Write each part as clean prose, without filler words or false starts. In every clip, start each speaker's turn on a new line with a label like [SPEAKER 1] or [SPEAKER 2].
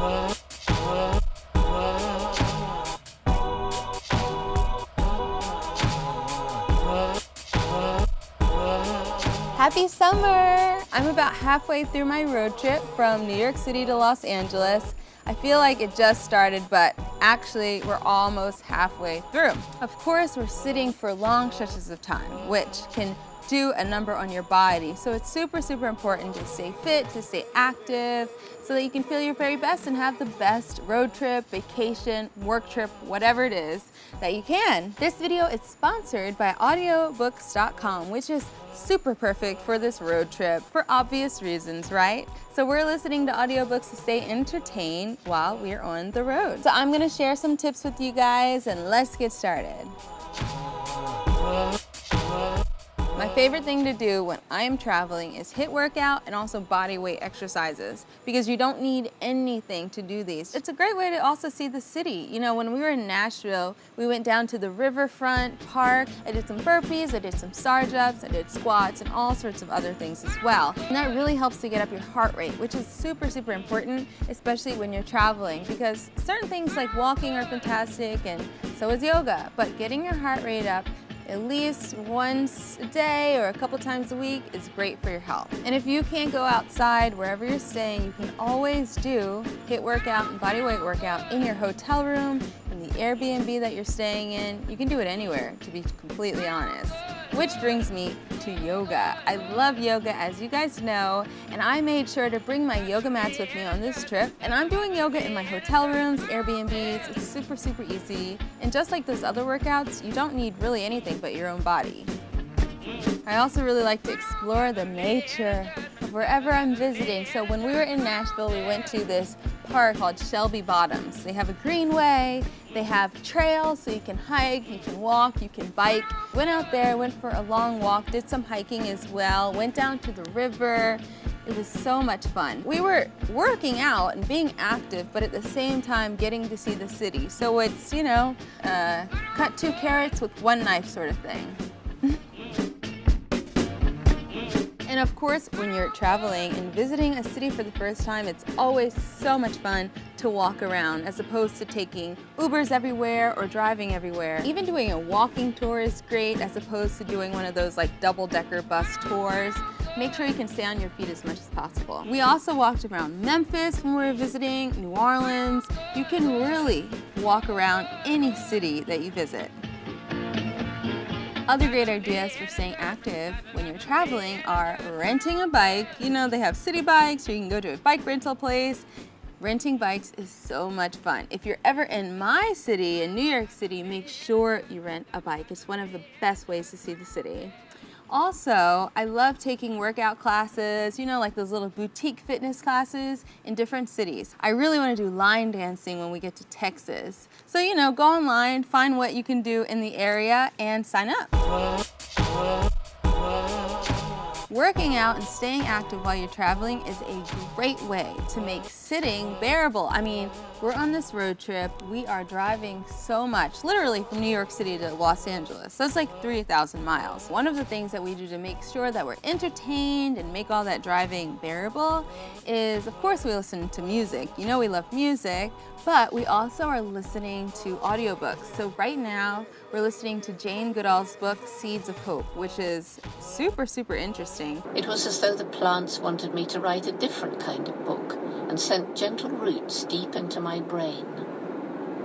[SPEAKER 1] Happy summer! I'm about halfway through my road trip from New York City to Los Angeles. I feel like it just started, but actually we're almost halfway through. Of course, we're sitting for long stretches of time, which can do a number on your body. So it's super, super important to stay fit, to stay active, so that you can feel your very best and have the best road trip, vacation, work trip, whatever it is that you can. This video is sponsored by audiobooks.com, which is super perfect for this road trip for obvious reasons, right? So we're listening to audiobooks to stay entertained while we're on the road. So I'm gonna share some tips with you guys and let's get started. My favorite thing to do when I am traveling is HIIT workout and also body weight exercises, because you don't need anything to do these. It's a great way to also see the city. You know, when we were in Nashville, we went down to the riverfront park. I did some burpees, I did some sarge ups, I did squats, and all sorts of other things as well. And that really helps to get up your heart rate, which is super, super important, especially when you're traveling, because certain things like walking are fantastic and so is yoga, but getting your heart rate up at least once a day or a couple times a week is great for your health. And if you can't go outside wherever you're staying, you can always do HIIT workout and body weight workout in your hotel room, in the Airbnb that you're staying in. You can do it anywhere, to be completely honest. Which brings me to yoga. I love yoga, as you guys know, and I made sure to bring my yoga mats with me on this trip. And I'm doing yoga in my hotel rooms, Airbnbs. It's super, super easy. And just like those other workouts, you don't need really anything but your own body. I also really like to explore the nature of wherever I'm visiting. So when we were in Nashville, we went to this park called Shelby Bottoms. They have a greenway, they have trails, so you can hike, you can walk, you can bike. Went out there, went for a long walk, did some hiking as well, went down to the river. It was so much fun. We were working out and being active, but at the same time getting to see the city. So it's, you know, cut 2 carrots with 1 knife sort of thing. And of course, when you're traveling and visiting a city for the first time, it's always so much fun to walk around as opposed to taking Ubers everywhere or driving everywhere. Even doing a walking tour is great as opposed to doing one of those like double-decker bus tours. Make sure you can stay on your feet as much as possible. We also walked around Memphis when we were visiting, New Orleans. You can really walk around any city that you visit. Other great ideas for staying active when you're traveling are renting a bike. You know, they have city bikes, or you can go to a bike rental place. Renting bikes is so much fun. If you're ever in my city, in New York City, make sure you rent a bike. It's one of the best ways to see the city. Also, I love taking workout classes, you know, like those little boutique fitness classes in different cities. I really want to do line dancing when we get to Texas. So, you know, go online, find what you can do in the area, and sign up. Working out and staying active while you're traveling is a great way to make sitting bearable. I mean, we're on this road trip. We are driving so much, literally from New York City to Los Angeles. So it's like 3,000 miles. One of the things that we do to make sure that we're entertained and make all that driving bearable is, of course, we listen to music. You know we love music, but we also are listening to audiobooks. So right now, we're listening to Jane Goodall's book, Seeds of Hope, which is super, super interesting.
[SPEAKER 2] It was as though the plants wanted me to write a different kind of book and sent gentle roots deep into my brain.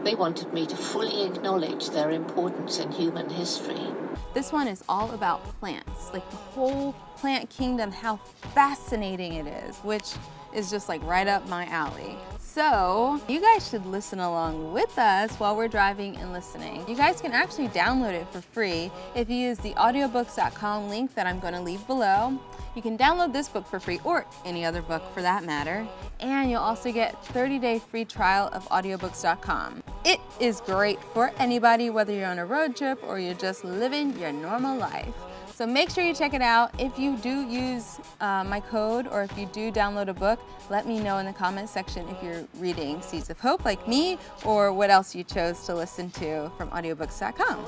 [SPEAKER 2] They wanted me to fully acknowledge their importance in human history.
[SPEAKER 1] This one is all about plants, like the whole plant kingdom, how fascinating it is, which is just like right up my alley. So you guys should listen along with us while we're driving and listening. You guys can actually download it for free if you use the audiobooks.com link that I'm going to leave below. You can download this book for free, or any other book for that matter, and you'll also get 30-day free trial of audiobooks.com. It is great for anybody, whether you're on a road trip or you're just living your normal life. So make sure you check it out. If you do use my code, or if you do download a book, let me know in the comments section if you're reading Seeds of Hope like me, or what else you chose to listen to from audiobooks.com.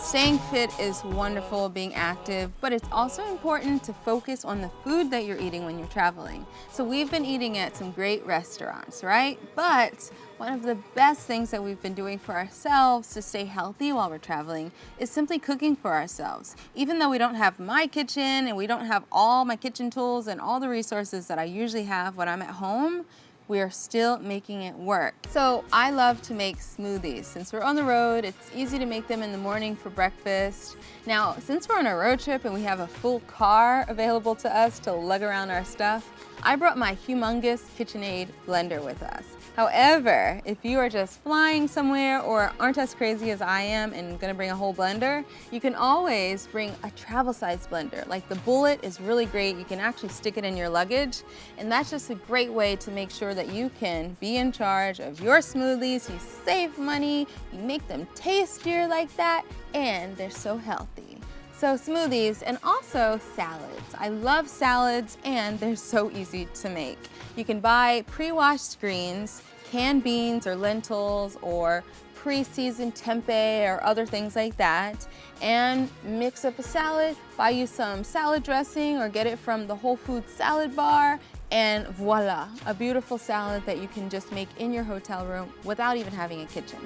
[SPEAKER 1] Staying fit is wonderful, being active, but it's also important to focus on the food that you're eating when you're traveling. So we've been eating at some great restaurants, right? But one of the best things that we've been doing for ourselves to stay healthy while we're traveling is simply cooking for ourselves. Even though we don't have my kitchen and we don't have all my kitchen tools and all the resources that I usually have when I'm at home, we are still making it work. So I love to make smoothies. Since we're on the road, it's easy to make them in the morning for breakfast. Now, since we're on a road trip and we have a full car available to us to lug around our stuff, I brought my humongous KitchenAid blender with us. However, if you are just flying somewhere or aren't as crazy as I am and gonna bring a whole blender, you can always bring a travel size blender. Like the Bullet is really great. You can actually stick it in your luggage. And that's just a great way to make sure that you can be in charge of your smoothies. You save money, you make them tastier like that, and they're so healthy. So smoothies and also salads. I love salads and they're so easy to make. You can buy pre-washed greens, canned beans or lentils or pre-seasoned tempeh or other things like that, and mix up a salad, buy you some salad dressing or get it from the Whole Foods salad bar, and voila, a beautiful salad that you can just make in your hotel room without even having a kitchen.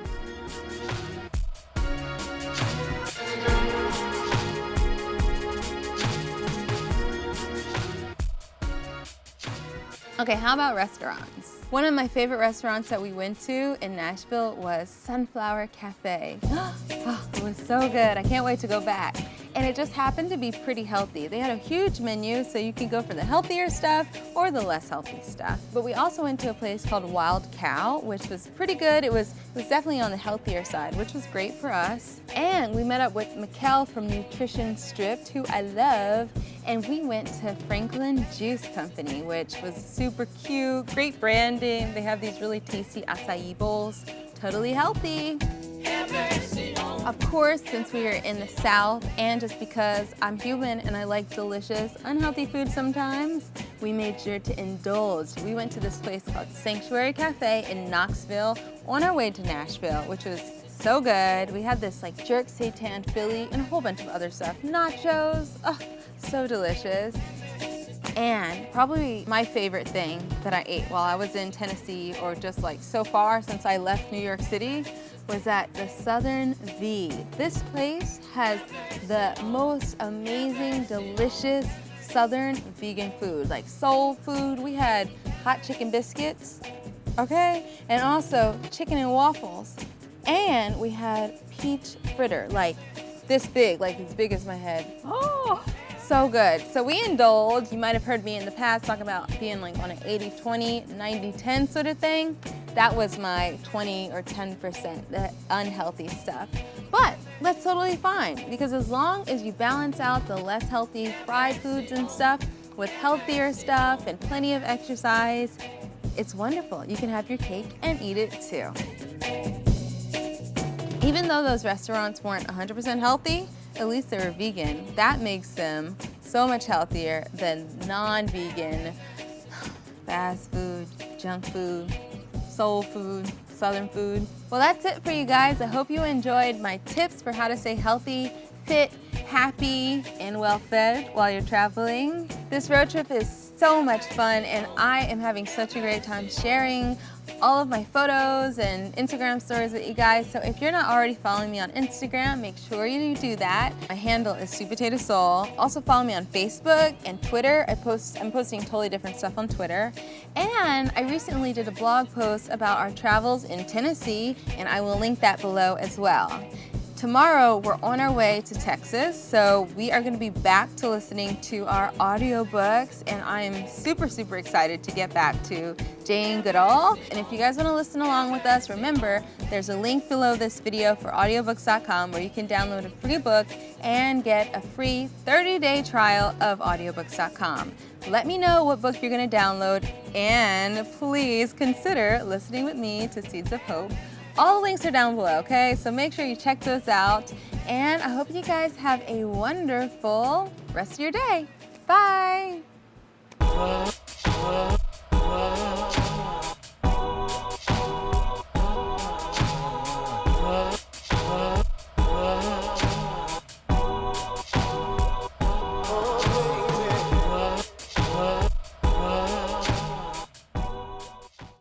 [SPEAKER 1] Okay, how about restaurants? One of my favorite restaurants that we went to in Nashville was Sunflower Cafe. Oh, it was so good. I can't wait to go back. And it just happened to be pretty healthy. They had a huge menu, so you can go for the healthier stuff or the less healthy stuff. But we also went to a place called Wild Cow, which was pretty good. It was definitely on the healthier side, which was great for us. And we met up with Mikkel from Nutrition Stripped, who I love, and we went to Franklin Juice Company, which was super cute, great branding. They have these really tasty acai bowls, totally healthy. Of course, since we are in the South, and just because I'm human and I like delicious, unhealthy food sometimes, we made sure to indulge. We went to this place called Sanctuary Cafe in Knoxville on our way to Nashville, which was so good. We had this like jerk seitan Philly and a whole bunch of other stuff. Nachos, oh, so delicious. And probably my favorite thing that I ate while I was in Tennessee, or just like so far since I left New York City, was at the Southern V. This place has the most amazing, delicious Southern vegan food, like soul food. We had hot chicken biscuits, okay? And also chicken and waffles. And we had peach fritter, like this big, like as big as my head. Oh, so good. So we indulged. You might have heard me in the past talk about being like on an 80-20, 90-10 sort of thing. That was my 20 or 10%, the unhealthy stuff. But that's totally fine, because as long as you balance out the less healthy fried foods and stuff with healthier stuff and plenty of exercise, it's wonderful. You can have your cake and eat it too. Even though those restaurants weren't 100% healthy, at least they were vegan. That makes them so much healthier than non-vegan fast food, junk food, soul food, Southern food. Well, that's it for you guys. I hope you enjoyed my tips for how to stay healthy, fit, happy, and well-fed while you're traveling. This road trip is so much fun, and I am having such a great time sharing all of my photos and Instagram stories with you guys. So if you're not already following me on Instagram, make sure you do that. My handle is Sweet Potato Soul. Also follow me on Facebook and Twitter. I'm posting totally different stuff on Twitter. And I recently did a blog post about our travels in Tennessee, and I will link that below as well. Tomorrow, we're on our way to Texas, so we are going to be back to listening to our audiobooks, and I am super, super excited to get back to Jane Goodall. And if you guys want to listen along with us, remember, there's a link below this video for audiobooks.com where you can download a free book and get a free 30-day trial of audiobooks.com. Let me know what book you're going to download, and please consider listening with me to Seeds of Hope. All the links are down below, okay? So make sure you check those out. And I hope you guys have a wonderful rest of your day. Bye.